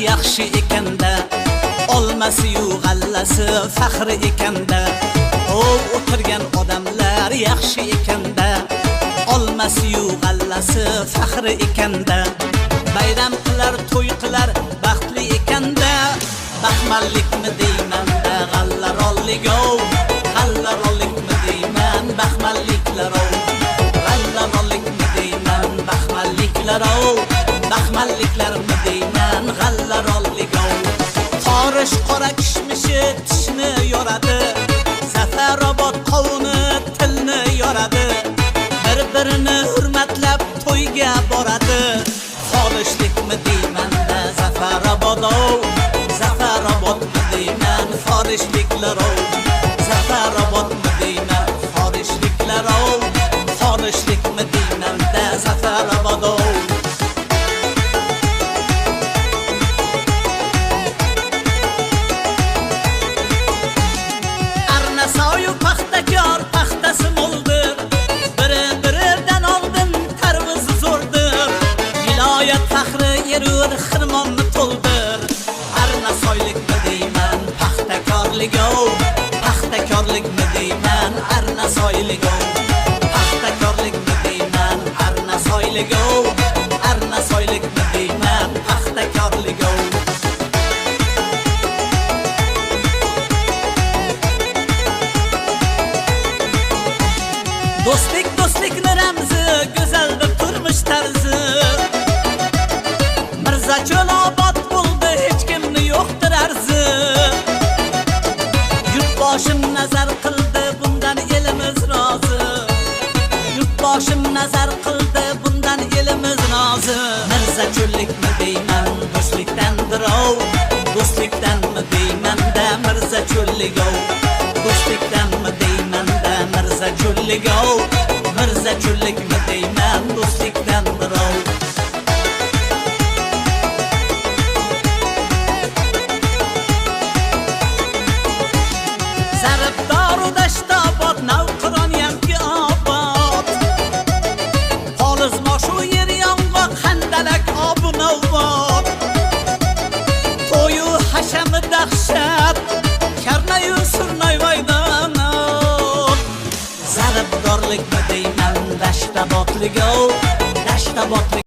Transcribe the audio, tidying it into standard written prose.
yaxshi ekanda, olmasi-yu g'allasi faxri ekanda. O'tirgan odamlar yaxshi ekanda, olmasi-yu g'allasi faxri ekanda. Bayram qilar, to'y qilar, baxtli ekanda. Baxmallikmi deyman-da, g'allarollik-o, g'allarollikmi deyman, baxmalliklar-o. G'allarollikmi deyman, baxmalliklar-o, baxmalliklarmi deyman, g'allarollik-o. Qorish qora kishmishi tishni yoradi, Zafarobod qovuni tilni yoradi. Bir-birini hurmatlab to'yga boradi. Forishlikmi deyman-da, Zafarobod-o, Zafarobodmi deyman, forishliklar-o. Zafarobodmi deyman, forishliklar-o, forishlikmi deyman-da, Zafarobod-o. Arnasoyu paxtakor paxtasi mo'ldir, biri-biridan oldin tarviz zo'rdir. Viloyat faxri yerur xirmonni to'ldir. Arnasoylikmi deyman, paxtakorlik-o, paxtakorlikmi deyman, arnasoylik-o. Paxtakorlikmi deyman, arnasoylik-o, arnasoylikmi deyman, paxtakorlik-o. Do'stlik do'stlikni ramzi, go'zaldir turmush tarzi. Mirzacho'l obod bo'ldi, hech kimni yo'qdir arzi. Yurtboshim nazar qildi, bundan elimiz rozi. Yurtboshim nazar qildi, bundan elimiz rozi. Mirzacho'llikmi deyman, do'stlikdandir-o, do'stlikdanmi deyman-da, Mirzacho'llik-o. Do'stlikdanmi deyman-da, Mirzacho'llik-o, Mirzacho'llikmi deyman, do'stlikdandir-o. Zaribdoru Dashtobod, Navqiron yangi obod. Polizmoshu yer yong'oq, Handalak obunobod. To'yu hashami dahshat, Karnayu Surnoyvoydanot. Zaribdorlikmi deyman, Dashtobodlik-o, Dashtobodlik